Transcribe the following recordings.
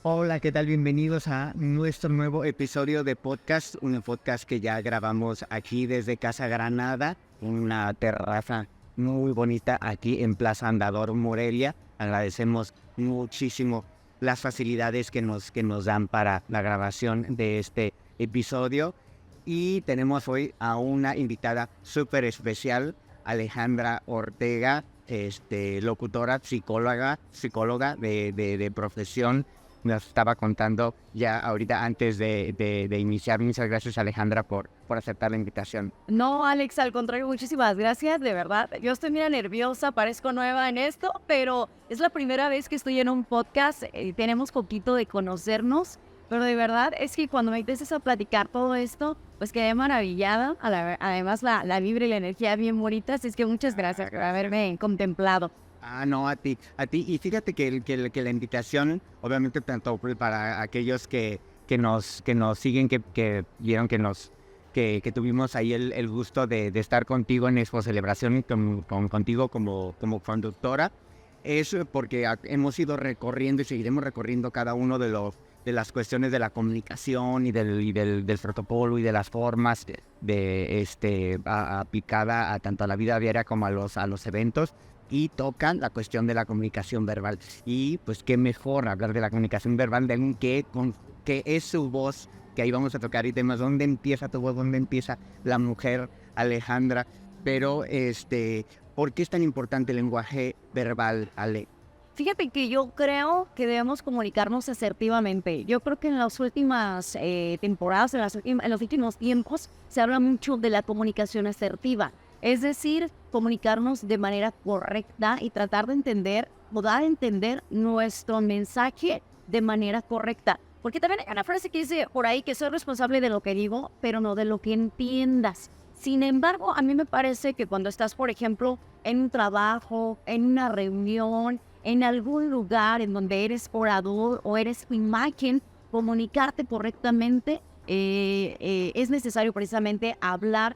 Hola, ¿qué tal? Bienvenidos a nuestro nuevo episodio de podcast, un podcast que ya grabamos aquí desde Casa Granada, una terraza muy bonita aquí en Plaza Andador, Morelia. Agradecemos muchísimo las facilidades que nos dan para la grabación de este episodio y tenemos hoy a una invitada súper especial, Alejandra Ortega, locutora, psicóloga de profesión. Nos estaba contando ya ahorita antes de iniciar. Muchas gracias, Alejandra, por aceptar la invitación. No, Alex, al contrario, muchísimas gracias, de verdad. Yo estoy mira nerviosa, parezco nueva en esto, pero es la primera vez que estoy en un podcast. Tenemos poquito de conocernos, pero de verdad es que cuando me empiezas a platicar todo esto, pues quedé maravillada. Además, la vibra y la energía bien bonitas. Es que muchas gracias por haberme contemplado. No, a ti. Y fíjate que la invitación, obviamente, tanto para aquellos que nos siguen, que vieron que tuvimos ahí el gusto de estar contigo en Expo Celebración, contigo como conductora, es porque hemos ido recorriendo y seguiremos recorriendo cada uno de las cuestiones de la comunicación y del protocolo y de las formas aplicada a tanto a la vida diaria como a los eventos, y tocan la cuestión de la comunicación verbal. Y pues qué mejor hablar de la comunicación verbal de alguien que es su voz, que ahí vamos a tocar y temas, dónde empieza tu voz, dónde empieza la mujer, Alejandra. Pero ¿por qué es tan importante el lenguaje verbal, Ale? Fíjate que yo creo que debemos comunicarnos asertivamente. Yo creo que en las últimas temporadas, en los últimos tiempos, se habla mucho de la comunicación asertiva. Es decir, comunicarnos de manera correcta y tratar de entender o dar a entender nuestro mensaje de manera correcta. Porque también hay una frase que dice por ahí que soy responsable de lo que digo, pero no de lo que entiendas. Sin embargo, a mí me parece que cuando estás, por ejemplo, en un trabajo, en una reunión, en algún lugar en donde eres orador o eres imagen, comunicarte correctamente, es necesario precisamente hablar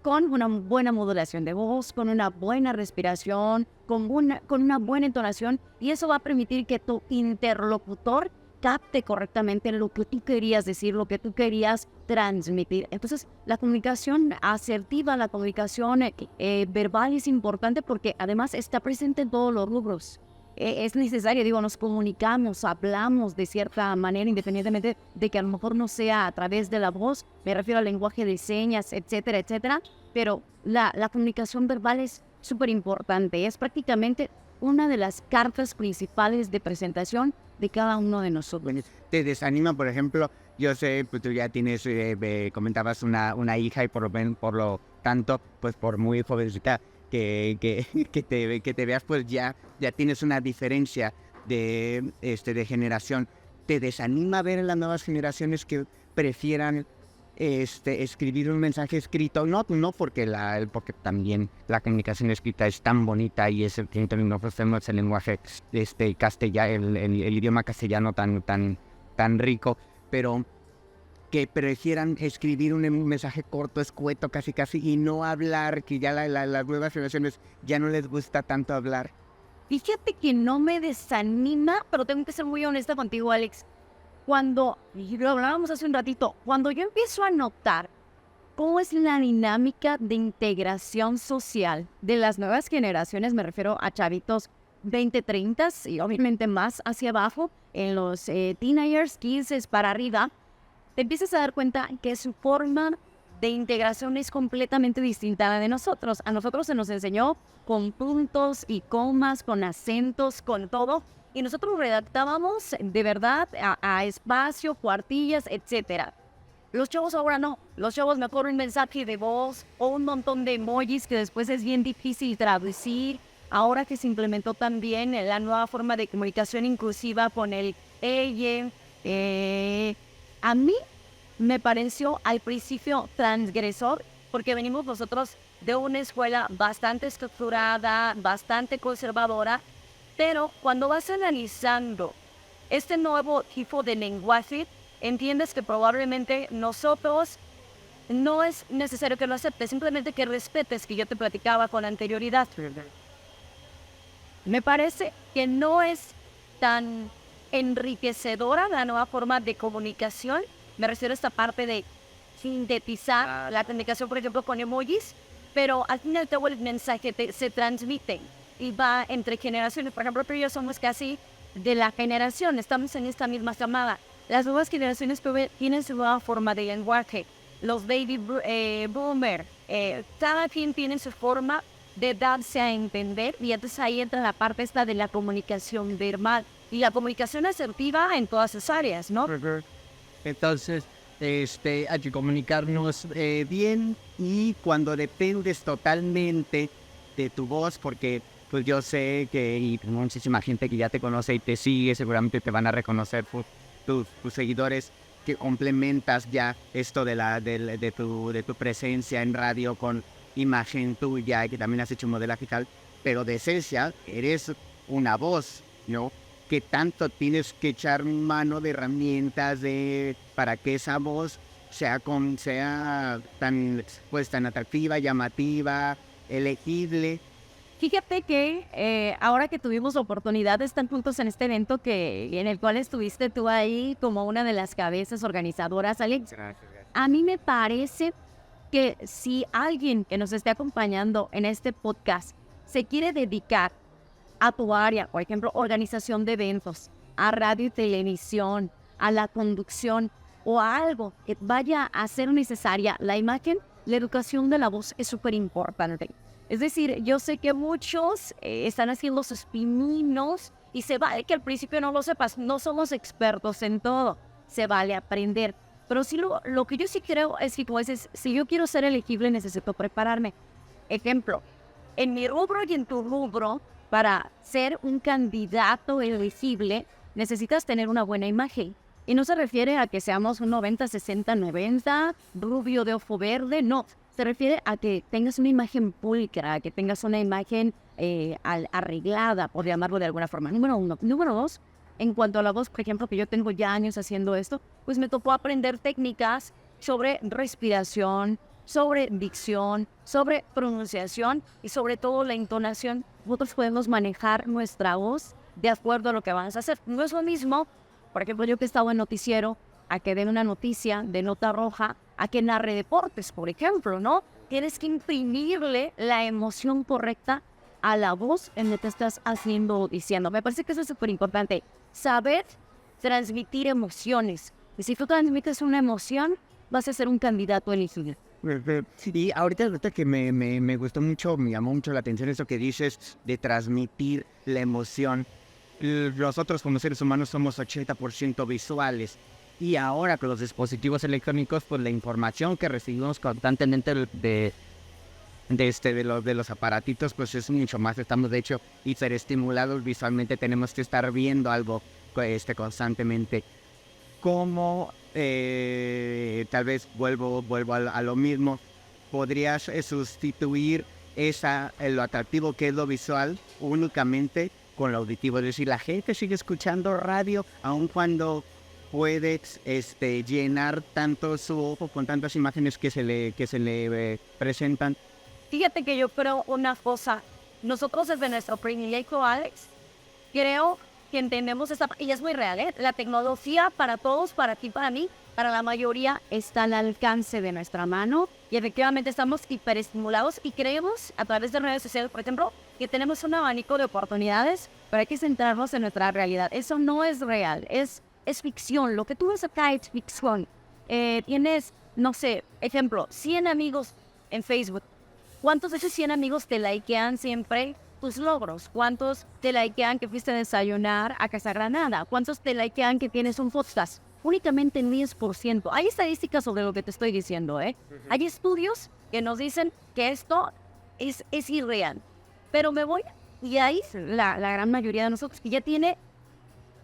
con una buena modulación de voz, con una buena respiración, con una buena entonación, y eso va a permitir que tu interlocutor capte correctamente lo que tú querías decir, lo que tú querías transmitir. Entonces, la comunicación asertiva, la comunicación verbal es importante porque además está presente en todos los rubros. Es necesario, digo, nos comunicamos, hablamos de cierta manera, independientemente de que a lo mejor no sea a través de la voz, me refiero al lenguaje de señas, etcétera, etcétera, pero la comunicación verbal es súper importante, es prácticamente una de las cartas principales de presentación de cada uno de nosotros. Bueno, te desanima, por ejemplo, yo sé, pues tú ya tienes, comentabas una hija, y por lo tanto, pues por muy jovencita que te veas, pues ya tienes una diferencia de generación. ¿Te desanima ver en las nuevas generaciones que prefieran escribir un mensaje escrito? No porque también la comunicación escrita es tan bonita y es el que también ofrecemos el lenguaje castellano, el idioma castellano tan rico, pero que prefieran escribir un mensaje corto, escueto, casi y no hablar, que ya las nuevas generaciones ya no les gusta tanto hablar. Fíjate que no me desanima, pero tengo que ser muy honesta contigo, Alex. Y lo hablábamos hace un ratito, cuando yo empiezo a notar cómo es la dinámica de integración social de las nuevas generaciones, me refiero a chavitos 20, 30 y obviamente más hacia abajo, en los teenagers, 15 para arriba, te empiezas a dar cuenta que su forma de integración es completamente distinta a la de nosotros. A nosotros se nos enseñó con puntos y comas, con acentos, con todo, y nosotros redactábamos de verdad a espacio, cuartillas, etcétera. Los chavos ahora no. Los chavos mejor un mensaje de voz o un montón de emojis que después es bien difícil traducir. Ahora que se implementó también la nueva forma de comunicación inclusiva con el ella, a mí me pareció al principio transgresor porque venimos nosotros de una escuela bastante estructurada, bastante conservadora, pero cuando vas analizando este nuevo tipo de lenguaje, entiendes que probablemente nosotros no es necesario que lo aceptes, simplemente que respetes, que yo te platicaba con anterioridad. Me parece que no es tan enriquecedora la nueva forma de comunicación. Me refiero a esta parte de sintetizar la comunicación, por ejemplo, con emojis, pero al final todo el mensaje se transmite y va entre generaciones. Por ejemplo, tú y yo somos casi de la generación, estamos en esta misma llamada. Las nuevas generaciones tienen su nueva forma de lenguaje. Los baby boomer, cada quien tiene su forma de darse a entender, y entonces ahí entra la parte esta de la comunicación verbal y la comunicación asertiva en todas sus áreas, ¿no? Entonces, hay que comunicarnos bien, y cuando dependes totalmente de tu voz, porque pues yo sé que y muchísima gente que ya te conoce y te sigue, seguramente te van a reconocer tus seguidores, que complementas ya esto de tu presencia en radio con imagen tuya, que también has hecho modelaje y tal, pero de esencia eres una voz, ¿no? Que tanto tienes que echar mano de herramientas para que esa voz sea tan atractiva, llamativa, elegible. Fíjate que ahora que tuvimos la oportunidad de estar juntos en este evento en el cual estuviste tú ahí como una de las cabezas organizadoras, Alex, a mí me parece que si alguien que nos esté acompañando en este podcast se quiere dedicar a tu área, por ejemplo, organización de eventos, a radio y televisión, a la conducción o a algo que vaya a ser necesaria la imagen, la educación de la voz es súper importante. Es decir, yo sé que muchos están haciendo sus pininos y se vale que al principio no lo sepas, no somos expertos en todo, se vale aprender. Pero sí lo que yo sí creo es que, como dices, si yo quiero ser elegible necesito prepararme. Ejemplo, en mi rubro y en tu rubro, para ser un candidato elegible, necesitas tener una buena imagen. Y no se refiere a que seamos un 90, 60, 90, rubio de ojo verde, no. Se refiere a que tengas una imagen pulcra, a que tengas una imagen arreglada, por llamarlo de alguna forma. Número uno. Número dos, en cuanto a la voz, por ejemplo, que yo tengo ya años haciendo esto, pues me tocó aprender técnicas sobre respiración, sobre dicción, sobre pronunciación y sobre todo la entonación. Nosotros podemos manejar nuestra voz de acuerdo a lo que vamos a hacer. No es lo mismo, por ejemplo, yo que he estado en noticiero, a que den una noticia de nota roja, a que narre deportes, por ejemplo, ¿no? Tienes que imprimirle la emoción correcta a la voz en la que estás haciendo o diciendo. Me parece que eso es súper importante. Saber transmitir emociones. Y si tú transmites una emoción, vas a ser un candidato elegible. Y ahorita que me gustó mucho, me llamó mucho la atención eso que dices de transmitir la emoción. Nosotros como seres humanos somos 80% visuales. Y ahora con los dispositivos electrónicos, pues la información que recibimos constantemente de los aparatitos, pues es mucho más. Estamos de hecho hiperestimulados visualmente, tenemos que estar viendo algo constantemente. ¿Cómo, tal vez vuelvo a lo mismo, podrías sustituir lo atractivo que es lo visual únicamente con lo auditivo? Es decir, la gente sigue escuchando radio aun cuando puedes llenar tanto su ojo con tantas imágenes que se le presentan. Fíjate que yo creo una cosa, nosotros desde nuestro privilegio, Alex, creo que entendemos esta, y es muy real, ¿eh? La tecnología para todos, para ti, para mí, para la mayoría está al alcance de nuestra mano, y efectivamente estamos hiperestimulados y creemos a través de redes sociales, por ejemplo, que tenemos un abanico de oportunidades, pero hay que centrarnos en nuestra realidad. Eso no es real, es ficción. Lo que tú ves acá es ficción. Tienes, no sé, ejemplo, 100 amigos en Facebook. ¿Cuántos de esos 100 amigos te likean siempre tus logros? ¿Cuántos te likean que fuiste a desayunar a Casa Granada? ¿Cuántos te likean que tienes un podcast? Únicamente el 10%. Hay estadísticas sobre lo que te estoy diciendo, ¿eh? Hay estudios que nos dicen que esto es irreal. Pero me voy, y ahí la gran mayoría de nosotros que ya tiene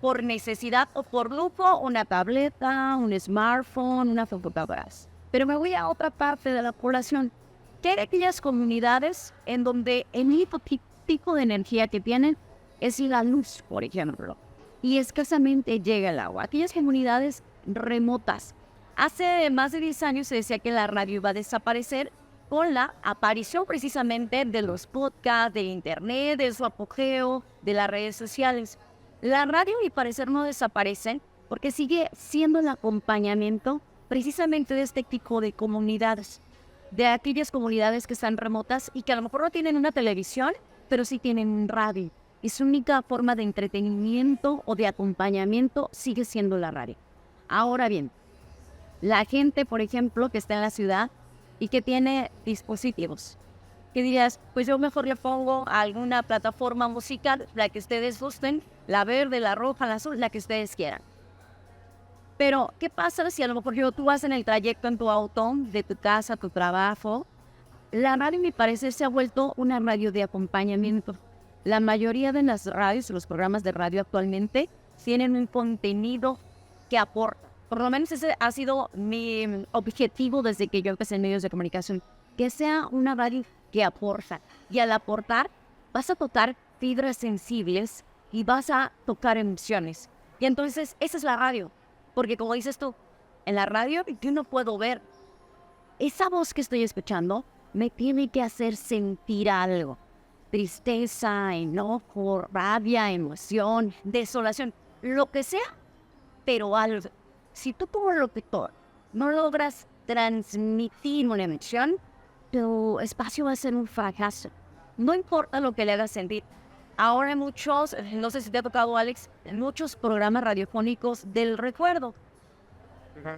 por necesidad o por lujo una tableta, un smartphone, una computadora. Pero me voy a otra parte de la población, que hay aquellas comunidades en donde el único tipo de energía que tienen es la luz, por ejemplo, y escasamente llega el agua. Aquellas comunidades remotas. Hace más de 10 años se decía que la radio iba a desaparecer con la aparición precisamente de los podcasts, de internet, de su apogeo, de las redes sociales. La radio, a mi parecer, no desaparece porque sigue siendo el acompañamiento precisamente de este tipo de comunidades, de aquellas comunidades que están remotas y que a lo mejor no tienen una televisión, pero sí tienen un radio. Y su única forma de entretenimiento o de acompañamiento sigue siendo la radio. Ahora bien, la gente, por ejemplo, que está en la ciudad y que tiene dispositivos, que dirías, pues yo mejor le pongo a alguna plataforma musical, la que ustedes gusten, la verde, la roja, la azul, la que ustedes quieran. Pero, ¿qué pasa si a lo mejor tú vas en el trayecto en tu auto, de tu casa a tu trabajo? La radio, me parece, se ha vuelto una radio de acompañamiento. La mayoría de las radios, los programas de radio actualmente, tienen un contenido que aporta. Por lo menos ese ha sido mi objetivo desde que yo empecé en medios de comunicación. Que sea una radio que aporta. Y al aportar, vas a tocar fibras sensibles y vas a tocar emociones. Y entonces, esa es la radio. Porque como dices tú, en la radio yo no puedo ver. Esa voz que estoy escuchando me tiene que hacer sentir algo. Tristeza, enojo, rabia, emoción, desolación, lo que sea, pero algo. Si tú como locutor no logras transmitir una emoción, tu espacio va a ser un fracaso. No importa lo que le hagas sentir. Ahora hay muchos, no sé si te ha tocado, Alex, muchos programas radiofónicos del recuerdo.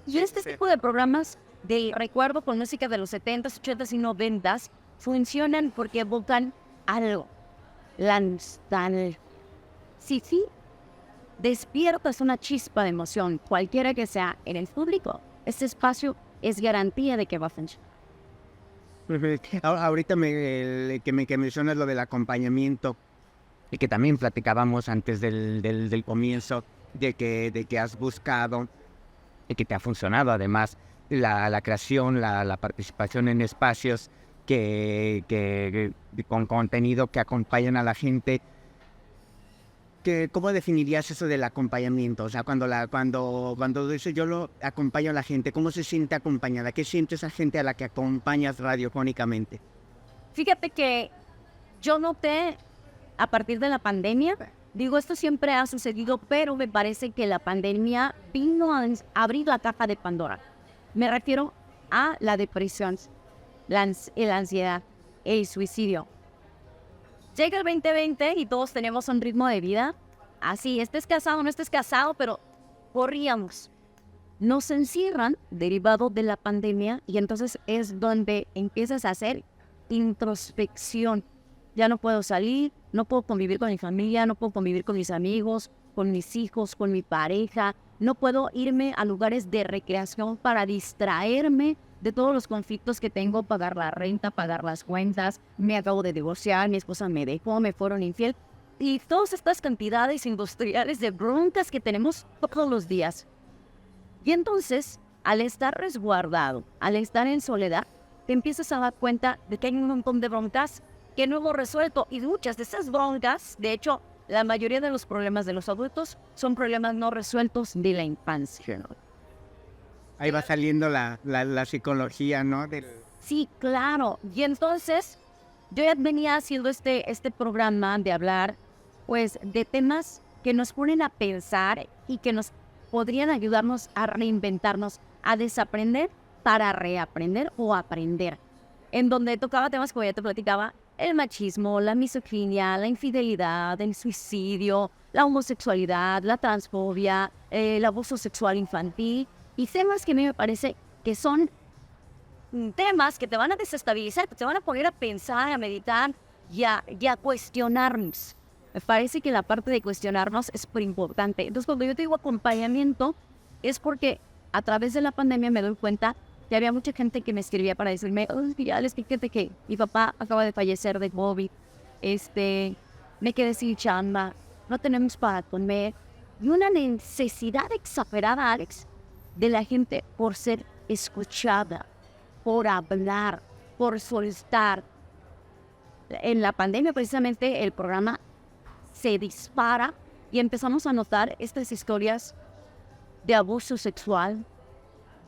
Y este tipo de programas del recuerdo con música de los 70s, 80s y 90s funcionan porque evocan algo. La nostalgia. Sí, despiertas una chispa de emoción, cualquiera que sea, en el público. Este espacio es garantía de que va a funcionar. Ahorita que mencionas lo del acompañamiento, y que también platicábamos antes del comienzo, de que has buscado y que te ha funcionado además la creación, la participación en espacios que con contenido que acompañan a la gente. ¿Cómo definirías eso del acompañamiento? O sea, cuando dices yo lo acompaño a la gente, ¿cómo se siente acompañada? ¿Qué siente esa gente a la que acompañas radiofónicamente? Fíjate que yo noté a partir de la pandemia, digo, esto siempre ha sucedido, pero me parece que la pandemia vino a abrir la caja de Pandora. Me refiero a la depresión, la ansiedad, el suicidio. Llega el 2020 y todos tenemos un ritmo de vida. Así, estés casado o no estés casado, pero corríamos. Nos encierran derivado de la pandemia y entonces es donde empiezas a hacer introspección. Ya no puedo salir, no puedo convivir con mi familia, no puedo convivir con mis amigos, con mis hijos, con mi pareja. No puedo irme a lugares de recreación para distraerme de todos los conflictos que tengo, pagar la renta, pagar las cuentas, me acabo de divorciar, mi esposa me dejó, me fueron infiel. Y todas estas cantidades industriales de broncas que tenemos todos los días. Y entonces, al estar resguardado, al estar en soledad, te empiezas a dar cuenta de que hay un montón de broncas que no hemos resuelto. Y muchas de esas broncas, de hecho, la mayoría de los problemas de los adultos son problemas no resueltos de la infancia. Ahí va saliendo la psicología, ¿no? Sí, claro. Y entonces, yo ya venía haciendo este programa de hablar, pues, de temas que nos ponen a pensar y que nos podrían ayudarnos a reinventarnos, a desaprender para reaprender o aprender. En donde tocaba temas, como ya te platicaba, el machismo, la misoginia, la infidelidad, el suicidio, la homosexualidad, la transfobia, el abuso sexual infantil, y temas que a mí me parece que son temas que te van a desestabilizar, que te van a poner a pensar, a meditar y a cuestionarnos. Me parece que la parte de cuestionarnos es súper importante. Entonces, cuando yo te digo acompañamiento, es porque a través de la pandemia me doy cuenta que había mucha gente que me escribía para decirme, ya les fíjate que mi papá acaba de fallecer de COVID, me quedé sin chamba, no tenemos para comer, y una necesidad exagerada, Alex, de la gente por ser escuchada, por hablar, por soltar. En la pandemia, precisamente, el programa se dispara y empezamos a notar estas historias de abuso sexual,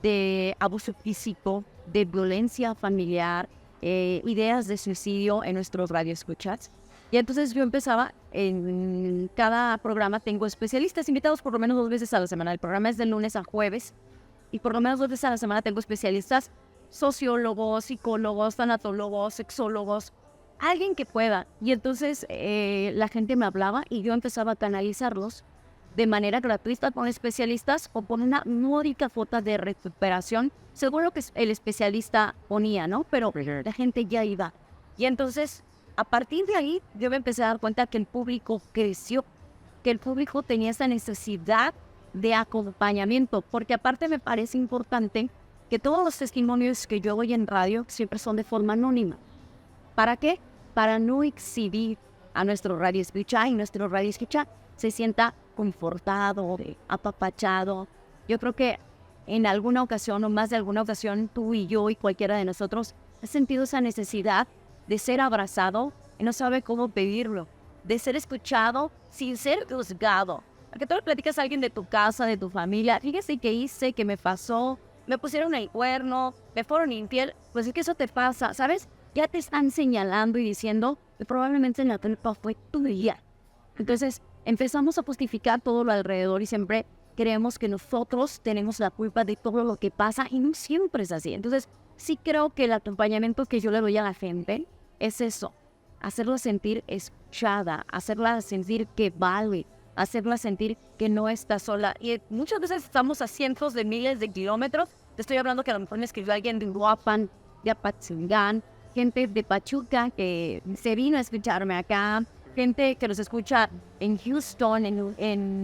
de abuso físico, de violencia familiar, ideas de suicidio en nuestros radioescuchas. Y entonces yo empezaba, en cada programa tengo especialistas invitados por lo menos 2 veces a la semana. El programa es de lunes a jueves y por lo menos 2 veces a la semana tengo especialistas, sociólogos, psicólogos, tanatólogos, sexólogos, alguien que pueda. Y entonces la gente me hablaba y yo empezaba a canalizarlos de manera gratuita con especialistas o con una módica cuota de recuperación, según lo que el especialista ponía, ¿no? Pero la gente ya iba. Y entonces, a partir de ahí, yo me empecé a dar cuenta que el público creció, que el público tenía esa necesidad de acompañamiento, porque aparte me parece importante que todos los testimonios que yo doy en radio siempre son de forma anónima. ¿Para qué? Para no exhibir a nuestro radio escucha y nuestro radio escucha se sienta confortado, apapachado. Yo creo que en alguna ocasión o más de alguna ocasión tú y yo y cualquiera de nosotros ha sentido esa necesidad de ser abrazado y no sabe cómo pedirlo, de ser escuchado sin ser juzgado. Porque tú le platicas a alguien de tu casa, de tu familia, fíjese qué hice, qué me pasó, me pusieron el cuerno, me fueron infiel, pues es que eso te pasa, ¿sabes? Ya te están señalando y diciendo que probablemente la culpa fue tuya. Entonces empezamos a justificar todo lo alrededor y siempre creemos que nosotros tenemos la culpa de todo lo que pasa y no siempre es así. Entonces sí creo que el acompañamiento que yo le doy a la gente es eso, hacerla sentir escuchada, hacerla sentir que vale, hacerla sentir que no está sola. Y muchas veces estamos a cientos de miles de kilómetros. Te estoy hablando que a lo mejor me escribió alguien de Uruapan, de Apatzingán, gente de Pachuca que se vino a escucharme acá, gente que nos escucha en Houston,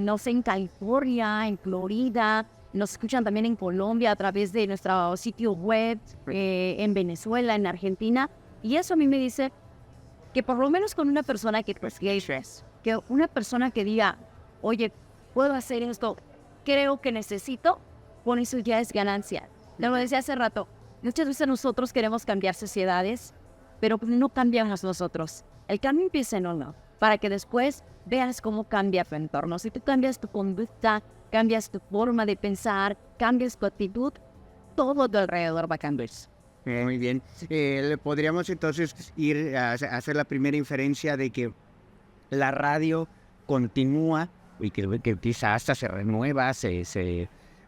no sé, en California, en Florida, nos escuchan también en Colombia a través de nuestro sitio web, en Venezuela, en Argentina. Y eso a mí me dice que por lo menos con una persona que una persona que diga, oye, puedo hacer esto, creo que necesito, con eso ya es ganancia. Lo decía hace rato, muchas veces nosotros queremos cambiar sociedades, pero no cambiamos nosotros. El cambio empieza en uno, para que después veas cómo cambia tu entorno. Si tú cambias tu conducta, cambias tu forma de pensar, cambias tu actitud, todo tu alrededor va a cambiar. Muy bien. Podríamos entonces ir a hacer la primera inferencia de que la radio continúa y que quizás hasta se renueva,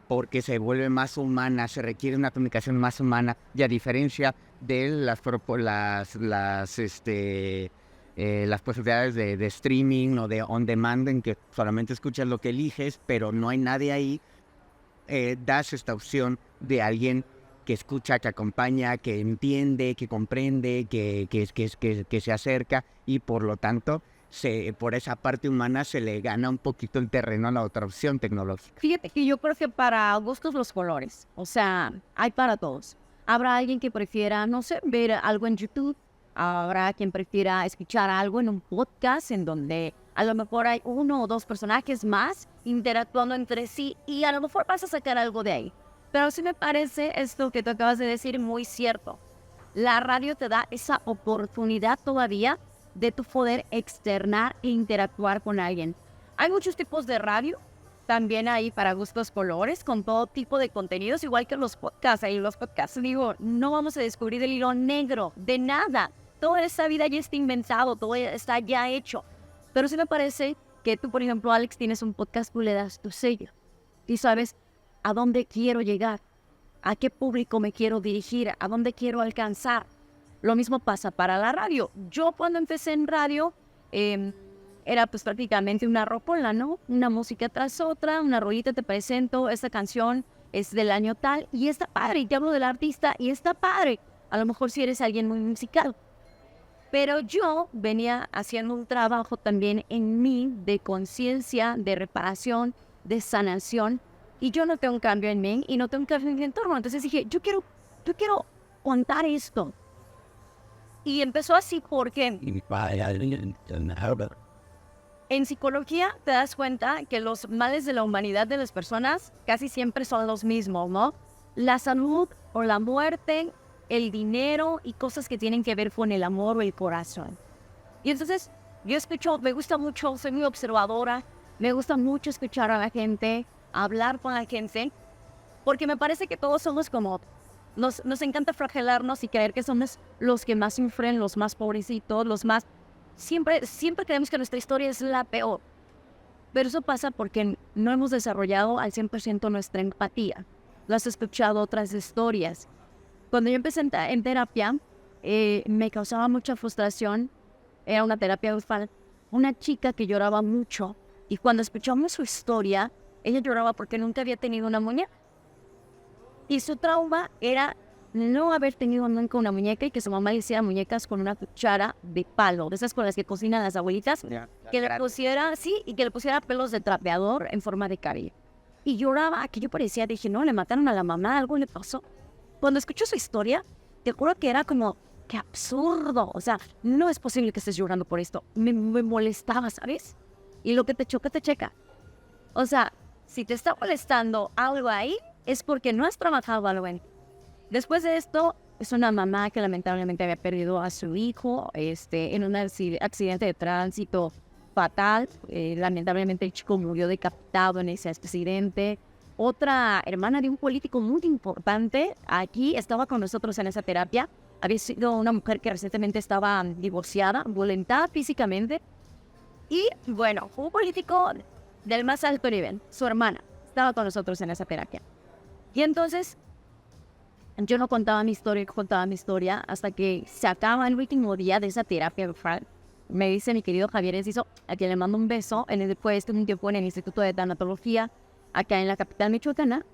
porque se vuelve más humana, se requiere una comunicación más humana, y a diferencia de las posibilidades de streaming o de on demand, en que solamente escuchas lo que eliges, pero no hay nadie ahí, das esta opción de alguien que escucha, que acompaña, que entiende, que comprende, que se acerca, y por lo tanto, por esa parte humana se le gana un poquito el terreno a la otra opción tecnológica. Fíjate que yo creo que para gustos los colores, o sea, hay para todos. Habrá alguien que prefiera, no sé, ver algo en YouTube, habrá quien prefiera escuchar algo en un podcast en donde a lo mejor hay 1 o 2 personajes más interactuando entre sí y a lo mejor vas a sacar algo de ahí. Pero sí me parece esto que tú acabas de decir muy cierto. La radio te da esa oportunidad todavía de tu poder externar e interactuar con alguien. Hay muchos tipos de radio, también hay para gustos colores, con todo tipo de contenidos, igual que los podcasts. Ahí los podcasts, digo, no vamos a descubrir el hilo negro de nada. Toda esta vida ya está inventado, todo está ya hecho. Pero sí me parece que tú, por ejemplo, Alex, tienes un podcast, tú le das tu sello. Y sabes a dónde quiero llegar, a qué público me quiero dirigir, a dónde quiero alcanzar. Lo mismo pasa para la radio. Yo cuando empecé en radio, era pues prácticamente una rocola, ¿no? Una música tras otra, una rolita, te presento, esta canción es del año tal, y está padre, y te hablo del artista, y está padre. A lo mejor si eres alguien muy musical. Pero yo venía haciendo un trabajo también en mí de conciencia, de reparación, de sanación, y yo no tengo un cambio en mí y no tengo un cambio en mi entorno. Entonces dije, yo quiero contar esto. Y empezó así porque en psicología te das cuenta que los males de la humanidad de las personas casi siempre son los mismos, ¿no? La salud o la muerte, el dinero y cosas que tienen que ver con el amor o el corazón. Y entonces yo escucho, me gusta mucho, soy muy observadora, me gusta mucho escuchar a la gente, hablar con la gente, porque me parece que todos somos como, nos encanta flagelarnos y creer que somos los que más sufren, los más pobrecitos, los más... siempre creemos que nuestra historia es la peor. Pero eso pasa porque no hemos desarrollado al 100% nuestra empatía. Lo has escuchado otras historias. Cuando yo empecé en terapia, me causaba mucha frustración. Era una terapia grupal. Una chica que lloraba mucho. Y cuando escuchamos su historia, ella lloraba porque nunca había tenido una muñeca. Y su trauma era no haber tenido nunca una muñeca y que su mamá le hiciera muñecas con una cuchara de palo, de esas con las que cocinan las abuelitas, que le pusiera, sí, y que le pusiera pelos de trapeador en forma de cabello. Y lloraba, que yo parecía, dije, no, le mataron a la mamá, algo le pasó. Cuando escucho su historia, te juro que era como, qué absurdo, o sea, no es posible que estés llorando por esto. Me molestaba, ¿sabes? Y lo que te choca, te checa. O sea, si te está molestando algo ahí, es porque no has trabajado algo en. Después de esto, es una mamá que lamentablemente había perdido a su hijo en un accidente de tránsito fatal. Lamentablemente el chico murió decapitado en ese accidente. Otra hermana de un político muy importante aquí estaba con nosotros en esa terapia. Había sido una mujer que recientemente estaba divorciada, violentada físicamente. Y bueno, un político del más alto nivel, su hermana, estaba con nosotros en esa terapia. Y entonces, yo no contaba mi historia, hasta que se acaba el último día de esa terapia. Me dice mi querido Javier Enciso, a quien le mando un beso, fue un tiempo en el Instituto de Tanatología, acá en la capital michoacana,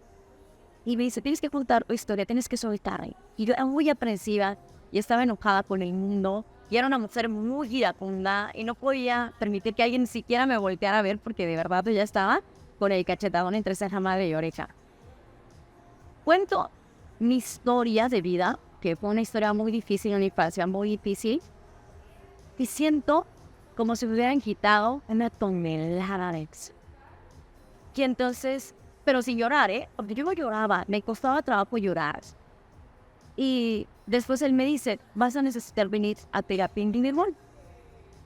y me dice, tienes que contar tu historia, tienes que soltar. Y yo era muy aprensiva, y estaba enojada con el mundo, y era una mujer muy iracunda, y no podía permitir que alguien siquiera me volteara a ver, porque de verdad yo ya estaba con el cachetadón entre ceja, madre y oreja. Cuento mi historia de vida, que fue una historia muy difícil, una infancia muy difícil, y siento como si me hubieran quitado una tonelada de ex. Y entonces, pero sin llorar, porque yo no lloraba, me costaba trabajo llorar. Y después él me dice, vas a necesitar venir a terapia individual.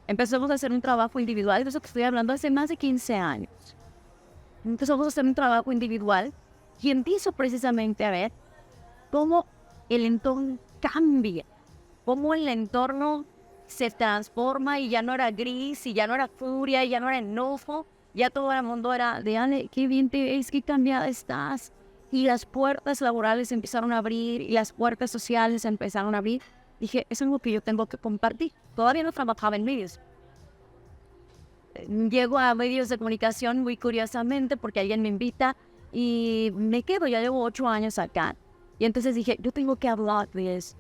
Empezamos a hacer un trabajo individual, de eso que estoy hablando hace más de 15 años. Empezamos a hacer un trabajo individual y empiezo precisamente a ver cómo el entorno cambia, cómo el entorno se transforma y ya no era gris, y ya no era furia, y ya no era enojo, ya todo el mundo era de, Ale, qué bien te ves, qué cambiada estás. Y las puertas laborales empezaron a abrir, y las puertas sociales empezaron a abrir. Dije, eso es algo que yo tengo que compartir. Todavía no trabajaba en medios. Llego a medios de comunicación muy curiosamente porque alguien me invita y me quedo, ya llevo 8 años acá. Y entonces dije, yo tengo que hablar de eso,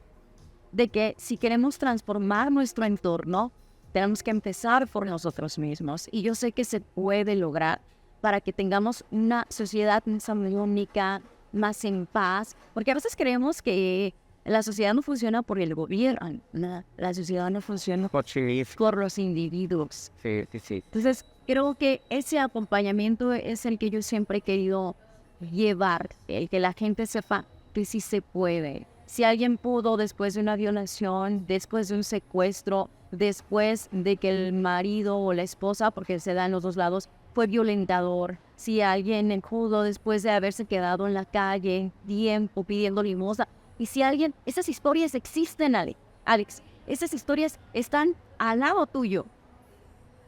de que si queremos transformar nuestro entorno, tenemos que empezar por nosotros mismos. Y yo sé que se puede lograr para que tengamos una sociedad más armónica, más en paz, porque a veces creemos que la sociedad no funciona por el gobierno, ¿no? La sociedad no funciona por los individuos. Sí. Entonces, creo que ese acompañamiento es el que yo siempre he querido llevar, el que la gente sepa que sí se puede. Si alguien pudo después de una violación, después de un secuestro, después de que el marido o la esposa, porque se da en los dos lados, fue violentador, si alguien pudo después de haberse quedado en la calle tiempo pidiendo limosna, y si alguien, esas historias existen, Alex, esas historias están al lado tuyo,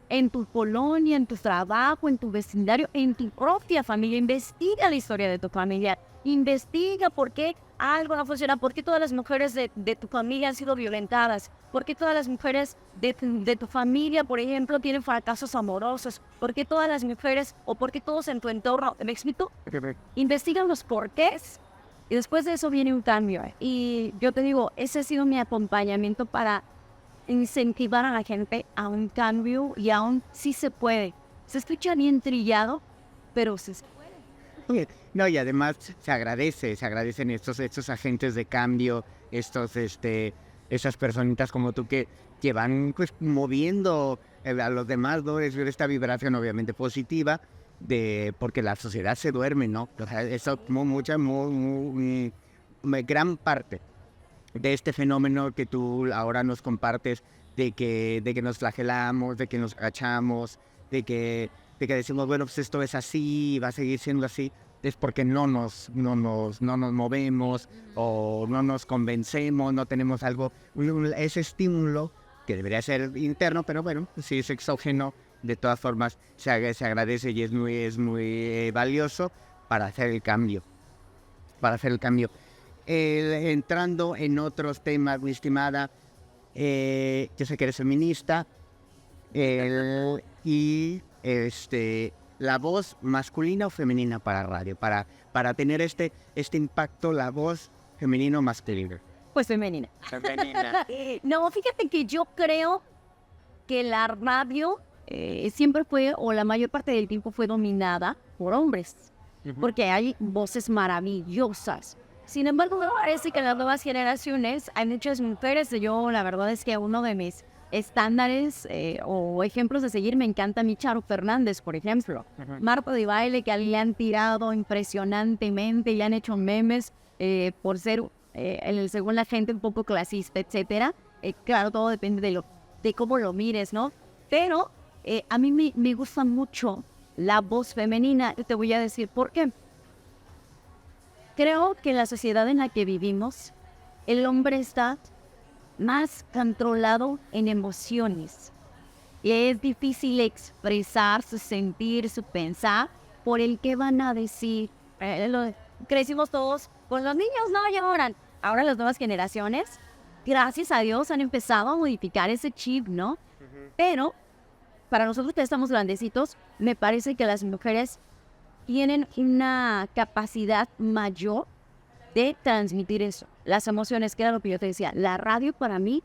en tu colonia, en tu trabajo, en tu vecindario, en tu propia familia. Investiga la historia de tu familia, investiga por qué algo no funciona, por qué todas las mujeres de tu familia han sido violentadas, por qué todas las mujeres de tu familia, por ejemplo, tienen fracasos amorosos, por qué todas las mujeres o por qué todos en tu entorno, ¿me explico? Investiga los porqués y después de eso viene un cambio. Y yo te digo, ese ha sido mi acompañamiento para incentivar a la gente a un cambio, y aún sí se puede. Se escucha bien trillado, pero se puede. No, y además se agradecen estos agentes de cambio, esas personitas como tú que van pues moviendo a los demás, ¿no? Es esta vibración obviamente positiva, porque la sociedad se duerme, ¿no? O sea, eso gran parte de este fenómeno que tú ahora nos compartes, de que nos flagelamos, de que nos agachamos, de que decimos, bueno, pues esto es así, va a seguir siendo así, es porque no nos movemos o no nos convencemos, no tenemos ese estímulo que debería ser interno, pero bueno, si es exógeno, de todas formas se agradece y es muy valioso para hacer el cambio. Entrando en otros temas, mi estimada, yo sé que eres feminista, y la voz masculina o femenina para radio, para tener este impacto, la voz femenino masculino. Pues femenina. No, fíjate que yo creo que la radio siempre fue, o la mayor parte del tiempo fue dominada por hombres, porque hay voces maravillosas. Sin embargo, me parece que en las nuevas generaciones hay muchas mujeres. Yo, la verdad es que uno de mis estándares o ejemplos de seguir me encanta mi Charo Fernández, por ejemplo. Marta de Baile, que le han tirado impresionantemente y le han hecho memes por ser, según la gente, un poco clasista, etcétera. Claro, todo depende de cómo lo mires, ¿no? Pero a mí me gusta mucho la voz femenina. Te voy a decir por qué. Creo que en la sociedad en la que vivimos, el hombre está más controlado en emociones. Y es difícil expresar su sentir, su pensar, por el que van a decir. Crecimos todos con los niños, no lloran. Ahora las nuevas generaciones, gracias a Dios, han empezado a modificar ese chip, ¿no? Pero para nosotros que estamos grandecitos, me parece que las mujeres tienen una capacidad mayor de transmitir eso, las emociones, que era lo que yo te decía. La radio para mí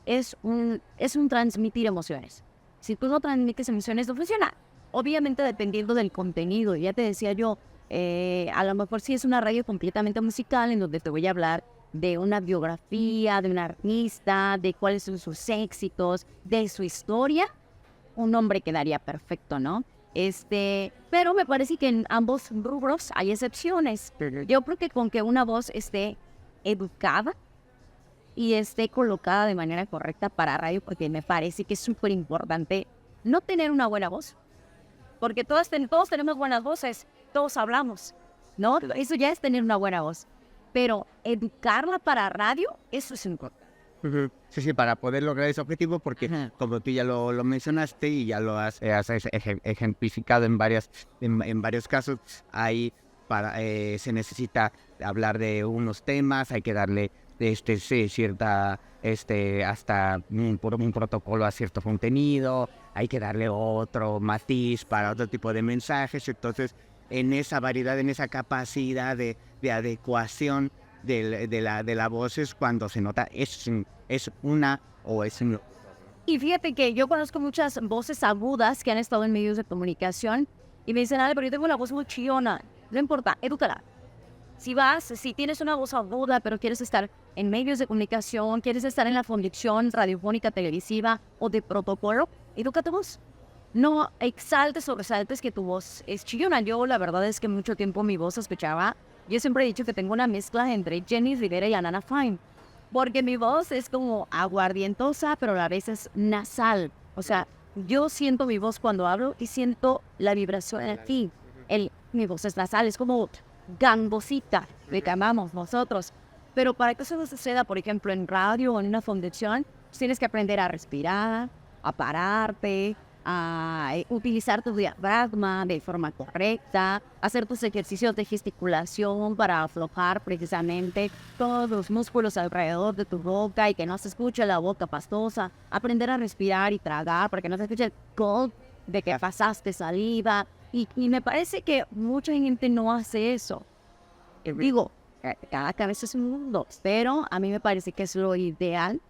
es un transmitir emociones. Si tú no transmites emociones, no funciona. Obviamente dependiendo del contenido. Ya te decía yo, a lo mejor sí es una radio completamente musical en donde te voy a hablar de una biografía, de un artista, de cuáles son sus éxitos, de su historia. Un hombre quedaría perfecto, ¿no? Pero me parece que en ambos rubros hay excepciones. Yo creo que con que una voz esté educada y esté colocada de manera correcta para radio, porque me parece que es súper importante no tener una buena voz, porque todos tenemos buenas voces, todos hablamos, ¿no? Eso ya es tener una buena voz, pero educarla para radio, eso es importante. Sí, para poder lograr ese objetivo, porque como tú ya lo mencionaste y ya lo has ejemplificado en varios casos, se necesita hablar de unos temas, hay que darle cierta hasta un protocolo a cierto contenido, hay que darle otro matiz para otro tipo de mensajes. Entonces, en esa variedad, en esa capacidad de adecuación de la voz es cuando se nota es una o es un... Y fíjate que yo conozco muchas voces agudas que han estado en medios de comunicación y me dicen, pero yo tengo una voz muy chillona. No importa, edúcala. Si tienes una voz aguda, pero quieres estar en medios de comunicación, quieres estar en la conducción radiofónica, televisiva o de protocolo, educa tu voz. No exaltes o resaltes que tu voz es chillona. Yo la verdad es que mucho tiempo mi voz sospechaba. Yo siempre he dicho que tengo una mezcla entre Jenny Rivera y Anana Fine, porque mi voz es como aguardientosa, pero a la vez es nasal. O sea, yo siento mi voz cuando hablo y siento la vibración aquí. Mi voz es nasal, es como gangosita, le llamamos nosotros. Pero para que eso no suceda, por ejemplo, en radio o en una fundición, tienes que aprender a respirar, a pararte, a utilizar tu diafragma de forma correcta, hacer tus ejercicios de gesticulación para aflojar precisamente todos los músculos alrededor de tu boca y que no se escuche la boca pastosa, aprender a respirar y tragar para que no se escuche el gulp de que pasaste saliva. Y me parece que mucha gente no hace eso. Digo, cada cabeza es un mundo, pero a mí me parece que es lo ideal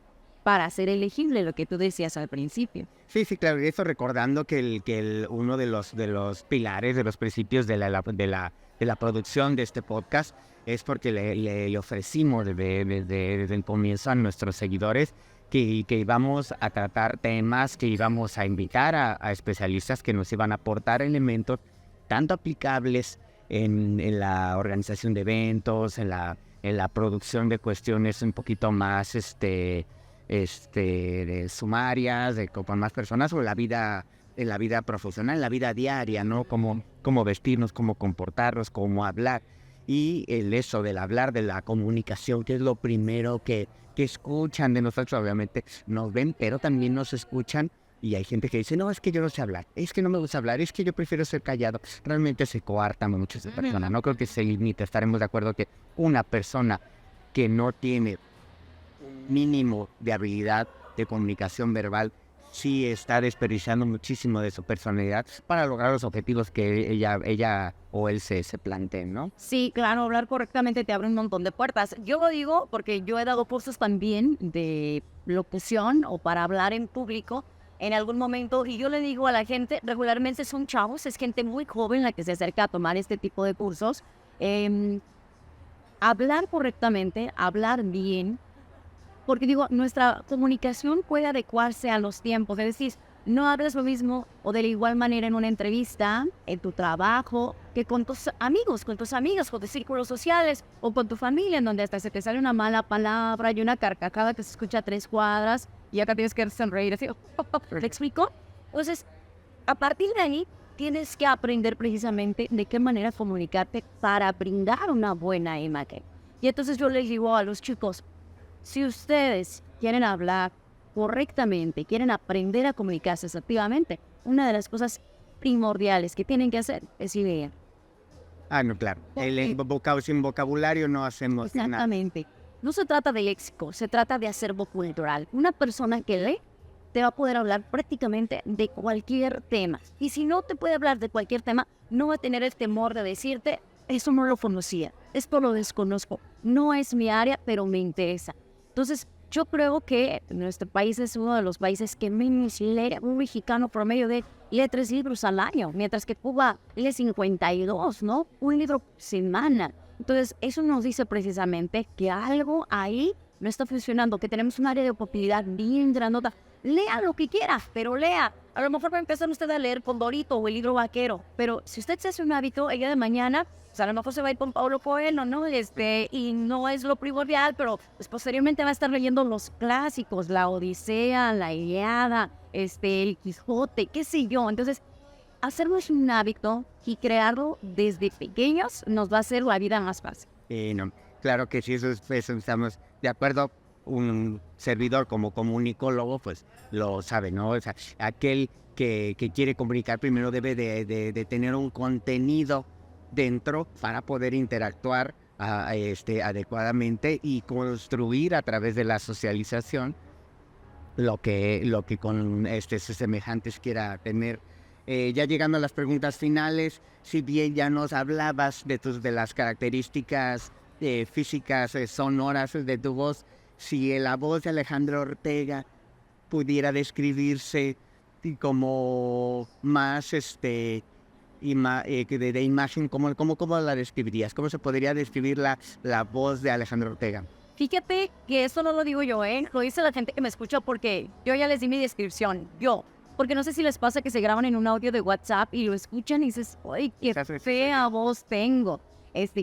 para ser elegible, lo que tú decías al principio. Sí, claro, eso recordando que uno de los pilares, de los principios de la producción de este podcast es porque le ofrecimos desde el comienzo a nuestros seguidores que íbamos a tratar temas, que íbamos a invitar a especialistas que nos iban a aportar elementos tanto aplicables en la organización de eventos, en la producción de cuestiones un poquito más de sumarias, con más personas, o en la vida profesional, en la vida diaria, ¿no? Cómo vestirnos, cómo comportarnos, cómo hablar. y el eso del hablar, de la comunicación, que es lo primero que escuchan de nosotros. Obviamente nos ven, pero también nos escuchan. Y hay gente que dice, no, es que yo no sé hablar, es que no me gusta hablar, es que yo prefiero ser callado. Realmente se coarta mucho esa persona. No creo que se limite. Estaremos de acuerdo que una persona que no tiene un mínimo de habilidad de comunicación verbal sí está desperdiciando muchísimo de su personalidad para lograr los objetivos que ella o él se planteen, ¿no? Sí, claro, hablar correctamente te abre un montón de puertas. Yo lo digo porque yo he dado cursos también de locución o para hablar en público en algún momento, y yo le digo a la gente, regularmente son chavos, es gente muy joven la que se acerca a tomar este tipo de cursos. Hablar correctamente, hablar bien, porque digo, nuestra comunicación puede adecuarse a los tiempos, es decir, no hablas lo mismo o de la igual manera en una entrevista, en tu trabajo, que con tus amigos, con tus amigas, con tus círculos sociales o con tu familia, en donde hasta se te sale una mala palabra y una carcajada que se escucha a 3 cuadras y acá tienes que sonreír así. ¿Te explico? Entonces, a partir de ahí, tienes que aprender precisamente de qué manera comunicarte para brindar una buena imagen. Y entonces yo les digo a los chicos, si ustedes quieren hablar correctamente, quieren aprender a comunicarse asertivamente, una de las cosas primordiales que tienen que hacer es leer. Ah, no, claro. Sin vocabulario no hacemos nada. Exactamente. No se trata de léxico, se trata de acervo cultural. Una persona que lee te va a poder hablar prácticamente de cualquier tema. Y si no te puede hablar de cualquier tema, no va a tener el temor de decirte, eso no lo conocía, esto lo desconozco, no es mi área, pero me interesa. Entonces, yo creo que nuestro país es uno de los países que menos lee. Un mexicano promedio lee 3 libros al año, mientras que Cuba lee 52, ¿no? Un libro por semana. Entonces, eso nos dice precisamente que algo ahí no está funcionando, que tenemos un área de oportunidad bien grandota. Lea lo que quiera, pero lea. A lo mejor va a empezar usted a leer Condorito o el libro vaquero, pero si usted se hace un hábito, el día de mañana, pues a lo mejor se va a ir con Paulo Coelho, ¿no? Y no es lo primordial, pero pues posteriormente va a estar leyendo los clásicos, la Odisea, la Ilíada, el Quijote, qué sé yo. Entonces, hacernos un hábito y crearlo desde pequeños nos va a hacer la vida más fácil. No, claro que sí, eso estamos de acuerdo. Un servidor como comunicólogo, pues lo sabe, ¿no? O sea, aquel que quiere comunicar primero debe de tener un contenido dentro para poder interactuar adecuadamente y construir a través de la socialización lo que con sus semejantes quiera tener. Ya llegando a las preguntas finales, si bien ya nos hablabas de las características físicas, sonoras de tu voz, si la voz de Alejandro Ortega pudiera describirse como más de imagen, ¿cómo la describirías? ¿Cómo se podría describir la voz de Alejandro Ortega? Fíjate que eso no lo digo yo, lo dice la gente que me escucha porque yo ya les di mi descripción, porque no sé si les pasa que se graban en un audio de WhatsApp y lo escuchan y dices, ¡ay, qué fea voz tengo!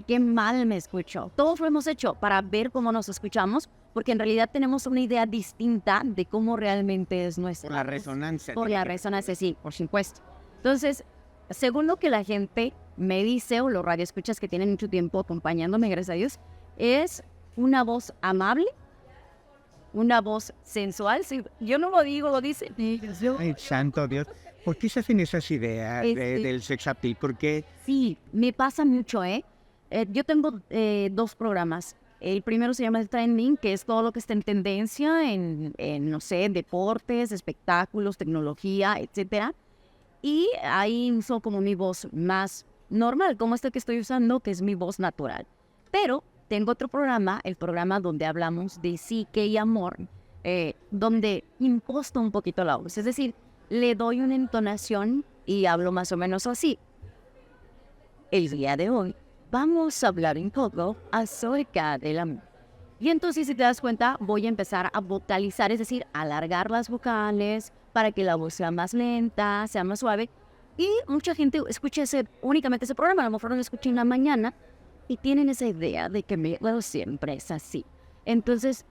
Qué mal me escucho. Todos lo hemos hecho para ver cómo nos escuchamos, porque en realidad tenemos una idea distinta de cómo realmente es nuestra. Por la resonancia. Por la resonancia, sí, por supuesto. Entonces, según lo que la gente me dice, o los radioescuchas que tienen mucho tiempo acompañándome, gracias a Dios, es una voz amable, una voz sensual. Sí, yo no lo digo, lo dice. Ay, santo Dios. ¿Por qué se hacen esas ideas del sex appeal? ¿Por qué? Sí, me pasa mucho, yo tengo 2 programas. El primero se llama El Trending, que es todo lo que está en tendencia en no sé, deportes, espectáculos, tecnología, etcétera. Y ahí uso como mi voz más normal, como esta que estoy usando, que es mi voz natural. Pero tengo otro programa, el programa donde hablamos de psique y amor, donde imposto un poquito la voz. Es decir, le doy una entonación y hablo más o menos así. El día de hoy vamos a hablar un poco acerca del amor. Y entonces, si te das cuenta, voy a empezar a vocalizar, es decir, alargar las vocales para que la voz sea más lenta, sea más suave. Y mucha gente escucha únicamente ese programa, a lo mejor lo escucha en la mañana y tienen esa idea de que mi voz siempre es así. Entonces,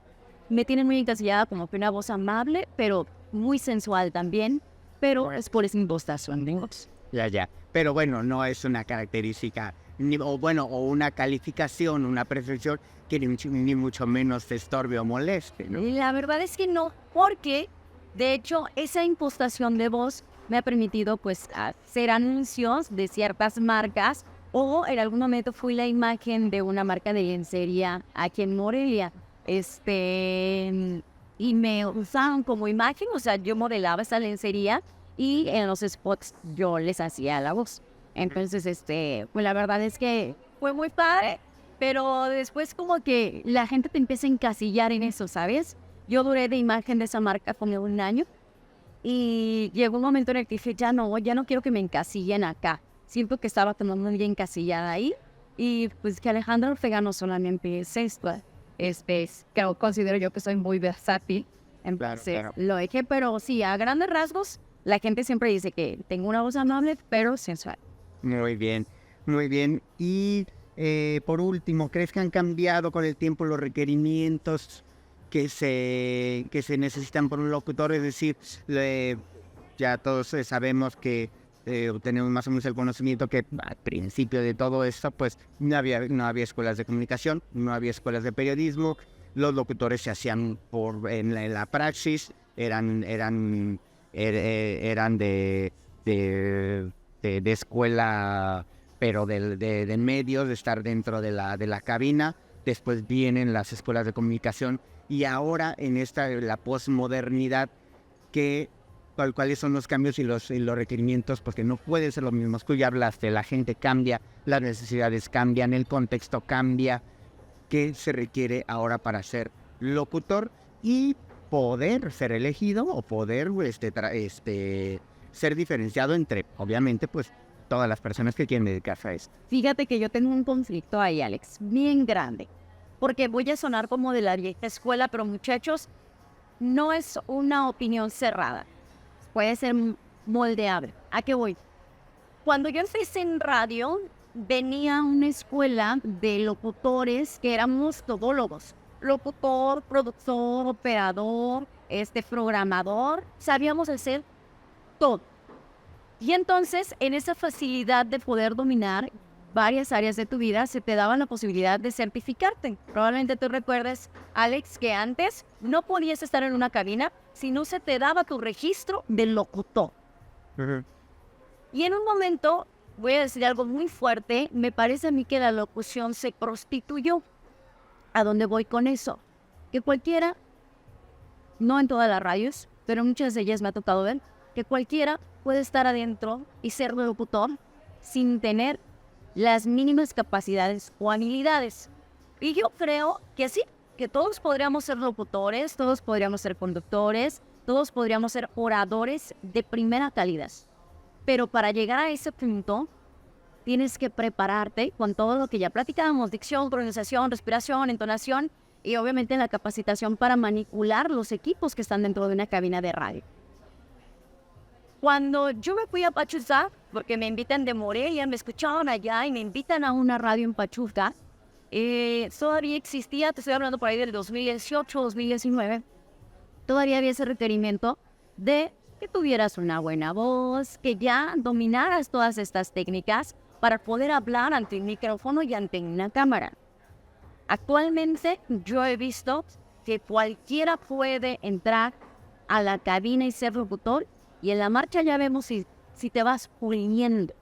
me tienen muy encasillada como que una voz amable, pero muy sensual también, pero es por esa impostación de voz. Ya. Pero bueno, no es una característica o una calificación, una percepción que ni mucho menos te estorbe o moleste, ¿no? La verdad es que no, porque de hecho esa impostación de voz me ha permitido pues hacer anuncios de ciertas marcas, o en algún momento fui la imagen de una marca de lencería aquí en Morelia, y me usaban como imagen, o sea, yo modelaba esa lencería y en los spots yo les hacía la voz. Entonces, pues la verdad es que fue muy padre, pero después como que la gente te empieza a encasillar en eso, ¿sabes? Yo duré de imagen de esa marca como 1 año y llegó un momento en el que dije, ya no quiero que me encasillen acá. Siento que estaba tomando bien encasillada ahí, y pues que Alejandra Ortega no solamente es esto, que considero yo que soy muy versátil. Entonces, Claro. lo dejé, pero sí, a grandes rasgos, la gente siempre dice que tengo una voz amable, pero sensual. Muy bien, muy bien. Y por último, ¿crees que han cambiado con el tiempo los requerimientos que se necesitan por un locutor? Es decir, ya todos sabemos que tenemos más o menos el conocimiento que al principio de todo esto, pues no había escuelas de comunicación, no había escuelas de periodismo, los locutores se hacían en la praxis, eran de escuela, pero de medios, de estar dentro de la cabina. Después vienen las escuelas de comunicación, y ahora en la posmodernidad, cuáles son los cambios y los requerimientos, porque no pueden ser los mismos. Tú ya hablaste, la gente cambia, las necesidades cambian, el contexto cambia. ¿Qué se requiere ahora para ser locutor y poder ser elegido o poder ser diferenciado entre, obviamente, pues todas las personas que quieren dedicarse a esto? Fíjate que yo tengo un conflicto ahí, Alex, bien grande, porque voy a sonar como de la vieja escuela, pero muchachos, no es una opinión cerrada, puede ser moldeable. ¿A qué voy? Cuando yo empecé en radio, venía una escuela de locutores que éramos todólogos. Locutor, productor, operador, programador, sabíamos hacer todo. Y entonces, en esa facilidad de poder dominar varias áreas de tu vida, se te daba la posibilidad de certificarte. Probablemente tú recuerdes, Alex, que antes no podías estar en una cabina si no se te daba tu registro de locutor. Y en un momento, voy a decir algo muy fuerte, me parece a mí que la locución se prostituyó. ¿A dónde voy con eso? Que cualquiera, no en todas las radios, pero en muchas de ellas me ha tocado ver, que cualquiera puede estar adentro y ser locutor sin tener las mínimas capacidades o habilidades. Y yo creo que sí, que todos podríamos ser locutores, todos podríamos ser conductores, todos podríamos ser oradores de primera calidad. Pero para llegar a ese punto, tienes que prepararte con todo lo que ya platicábamos: dicción, pronunciación, respiración, entonación, y obviamente la capacitación para manipular los equipos que están dentro de una cabina de radio. Cuando yo me fui a Pachuca, porque me invitan de Morelia, me escuchaban allá y me invitan a una radio en Pachuca, todavía existía, te estoy hablando por ahí del 2018, 2019, todavía había ese requerimiento de que tuvieras una buena voz, que ya dominaras todas estas técnicas para poder hablar ante un micrófono y ante una cámara. Actualmente yo he visto que cualquiera puede entrar a la cabina y ser locutor, y en la marcha ya vemos si te vas puliendo.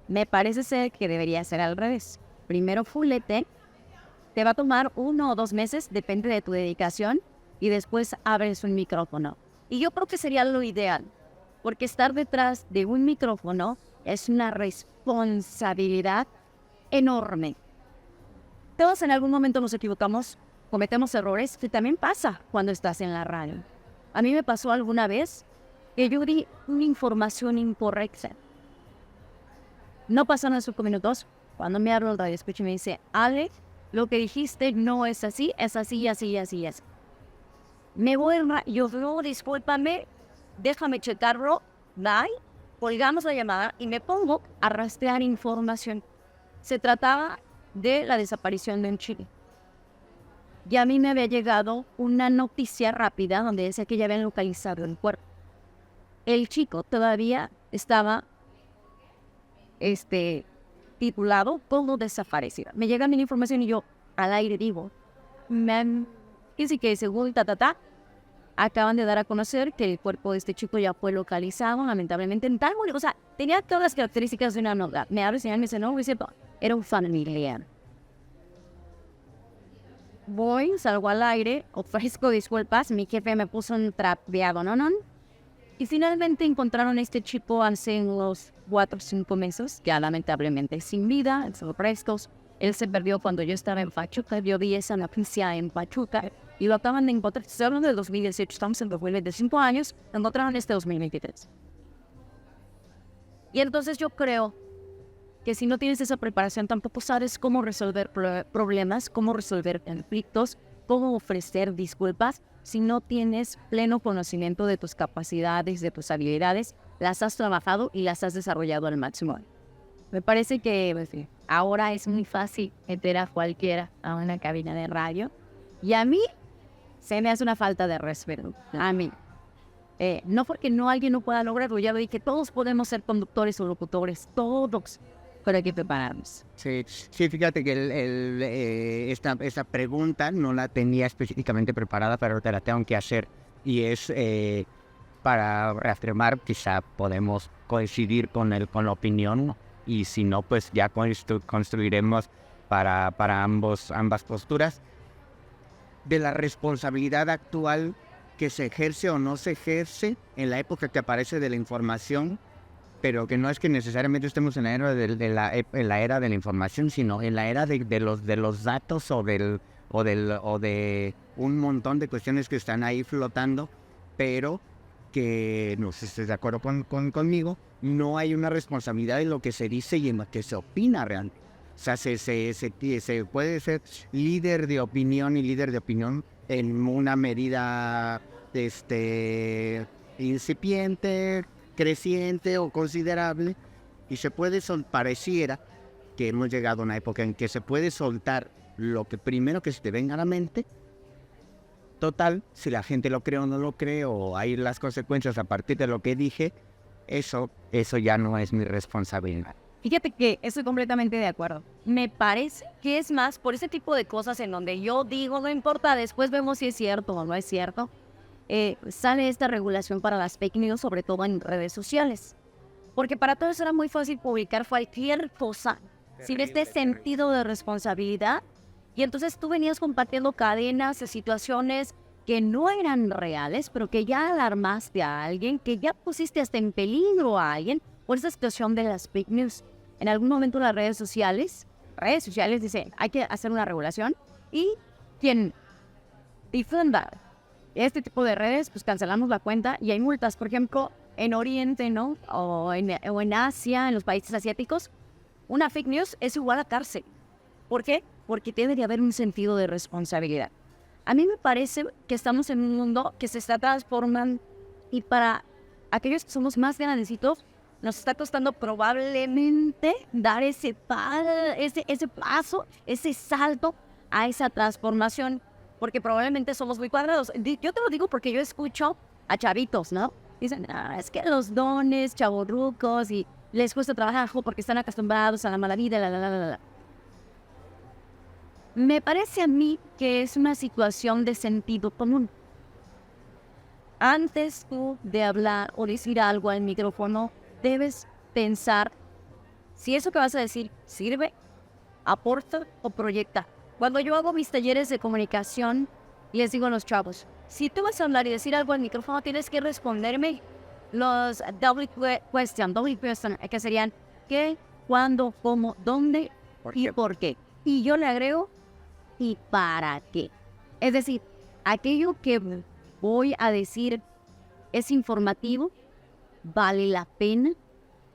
Me parece ser que debería ser al revés. Primero fulete, te va a tomar 1 o 2 meses, depende de tu dedicación, y después abres un micrófono. Y yo creo que sería lo ideal, porque estar detrás de un micrófono es una responsabilidad enorme. Todos en algún momento nos equivocamos, cometemos errores, que también pasa cuando estás en la radio. A mí me pasó alguna vez que yo di una información incorrecta. No pasaron 5 minutos, cuando me habla el radio escucha y me dice: Ale, lo que dijiste no es así, es así, así, así, así. Me voy, yo no, discúlpame, déjame checarlo, bye, colgamos la llamada y me pongo a rastrear información. Se trataba de la desaparición de un chico. Y a mí me había llegado una noticia rápida donde decía que ya habían localizado el cuerpo. El chico todavía estaba, titulado como desaparecida. Me llega mi información y yo al aire digo, dice que según acaban de dar a conocer que el cuerpo de este chico ya fue localizado, lamentablemente en tal momento. O sea, tenía todas las características de una novia. Me abre señal, me dice, no, dice, era un familiar. Voy, salgo al aire, ofrezco disculpas, mi jefe me puso un trapeado, ¿no? Y finalmente encontraron a este chico hace unos 4 o 5 meses, ya lamentablemente sin vida, en sus restos. Él se perdió cuando yo estaba en Pachuca, yo vi esa noticia en Pachuca y lo acaban de encontrar. Estoy hablando del 2018, estamos en 2025 años, lo encontraron este 2023. Y entonces yo creo que si no tienes esa preparación, tampoco sabes cómo resolver problemas, cómo resolver conflictos, cómo ofrecer disculpas. Si no tienes pleno conocimiento de tus capacidades, de tus habilidades, las has trabajado y las has desarrollado al máximo. Me parece que ahora es muy fácil meter a cualquiera a una cabina de radio. Y a mí se me hace una falta de respeto. A mí. No porque alguien no pueda lograrlo. Ya lo dije, todos podemos ser conductores o locutores. Todos. Pero hay que prepararnos. Sí, fíjate que esta pregunta no la tenía específicamente preparada, pero te la tengo que hacer. Y es para reafirmar, quizá podemos coincidir con la opinión, y si no, pues ya construiremos para ambas posturas, de la responsabilidad actual que se ejerce o no se ejerce en la época que aparece de la información, pero que no es que necesariamente estemos en la era en la era de la información, sino en la era de los datos o de un montón de cuestiones que están ahí flotando, pero que no sé si estés de acuerdo conmigo, no hay una responsabilidad en lo que se dice y en lo que se opina realmente. O sea, se puede ser líder de opinión en una medida incipiente, creciente o considerable, y pareciera que hemos llegado a una época en que se puede soltar lo que primero que se te venga a la mente. Total, si la gente lo cree o no lo cree, o hay las consecuencias a partir de lo que dije, eso ya no es mi responsabilidad. Fíjate que estoy completamente de acuerdo. Me parece que es más por ese tipo de cosas en donde yo digo, no importa, después vemos si es cierto o no es cierto. Sale esta regulación para las fake news, sobre todo en redes sociales. Porque para todos era muy fácil publicar cualquier cosa sin este sentido de responsabilidad. Y entonces tú venías compartiendo cadenas de situaciones que no eran reales, pero que ya alarmaste a alguien, que ya pusiste hasta en peligro a alguien por esa situación de las fake news. En algún momento las redes sociales dicen, hay que hacer una regulación, y quien difunda este tipo de redes, pues cancelamos la cuenta y hay multas. Por ejemplo, en Oriente, ¿no? O en Asia, en los países asiáticos, una fake news es igual a cárcel. ¿Por qué? Porque debe de haber un sentido de responsabilidad. A mí me parece que estamos en un mundo que se está transformando, y para aquellos que somos más grandecitos, nos está costando probablemente dar ese paso, ese salto a esa transformación, porque probablemente somos muy cuadrados. Yo te lo digo porque yo escucho a chavitos, ¿no? Dicen, es que los dones, chavorrucos, y les cuesta trabajo porque están acostumbrados a la mala vida, Me parece a mí que es una situación de sentido común. Antes tú de hablar o decir algo al micrófono, debes pensar si eso que vas a decir sirve, aporta o proyecta. Cuando yo hago mis talleres de comunicación, les digo a los chavos, si tú vas a hablar y decir algo al micrófono, tienes que responderme los double question, que serían qué, cuándo, cómo, dónde y por qué. Y yo le agrego, ¿y para qué? Es decir, aquello que voy a decir es informativo, vale la pena,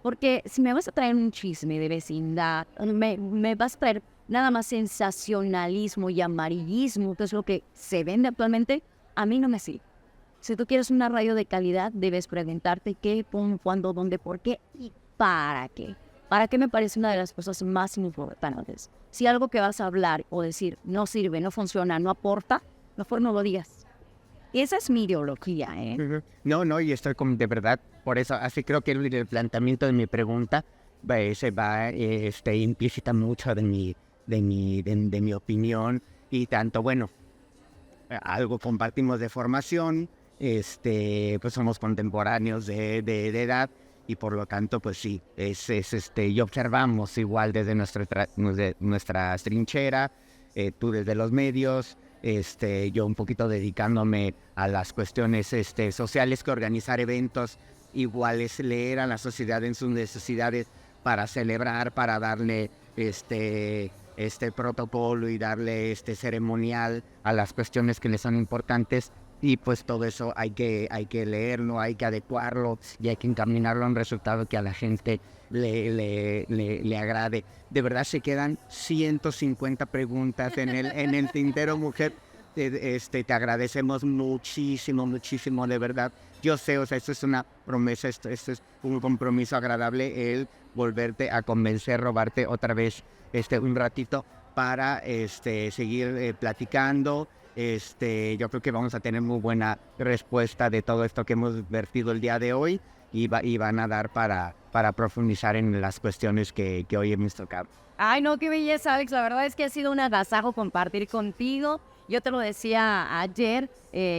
porque si me vas a traer un chisme de vecindad, me vas a traer nada más sensacionalismo y amarillismo, que es lo que se vende actualmente, a mí no me sirve. Si tú quieres una radio de calidad, debes preguntarte qué, cómo, cuándo, dónde, por qué y para qué. ¿Para qué? Me parece una de las cosas más importantes. Si algo que vas a hablar o decir no sirve, no funciona, no aporta, mejor no lo digas. Y esa es mi ideología, ¿eh? No, y estoy de verdad, por eso, así creo que el planteamiento de mi pregunta se va implícita mucho de mi opinión y tanto, bueno, algo compartimos de formación, pues somos contemporáneos de edad y por lo tanto, pues sí, y observamos igual desde nuestra trinchera, tú desde los medios, yo un poquito dedicándome a las cuestiones sociales, que organizar eventos, igual es leer a la sociedad en sus necesidades para celebrar, para darle este protocolo y darle ceremonial a las cuestiones que le son importantes, y pues todo eso hay que leerlo, hay que adecuarlo y hay que encaminarlo a un resultado que a la gente le agrade. De verdad se quedan 150 preguntas en el tintero, mujer. Te agradecemos muchísimo, de verdad. Yo sé, o sea, esto es una promesa, esto es un compromiso agradable, el volverte a convencer, robarte otra vez un ratito para seguir platicando. Yo creo que vamos a tener muy buena respuesta de todo esto que hemos vertido el día de hoy y van a dar para profundizar en las cuestiones que hoy hemos tocado. Ay, no, qué belleza, Alex. La verdad es que ha sido un agasajo compartir contigo. Yo te lo decía ayer,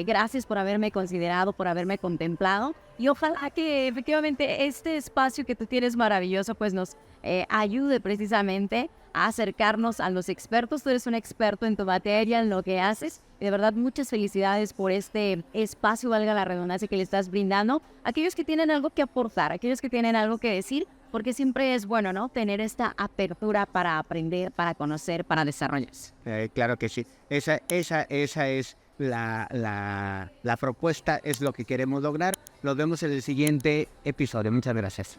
gracias por haberme considerado, por haberme contemplado. Y ojalá que efectivamente este espacio que tú tienes maravilloso, pues nos ayude precisamente a acercarnos a los expertos. Tú eres un experto en tu materia, en lo que haces. Y de verdad, muchas felicidades por este espacio, valga la redundancia, que le estás brindando a aquellos que tienen algo que aportar, aquellos que tienen algo que decir, porque siempre es bueno, ¿no?, tener esta apertura para aprender, para conocer, para desarrollarse. Claro que sí. Esa es la propuesta, es lo que queremos lograr. Nos vemos en el siguiente episodio. Muchas gracias.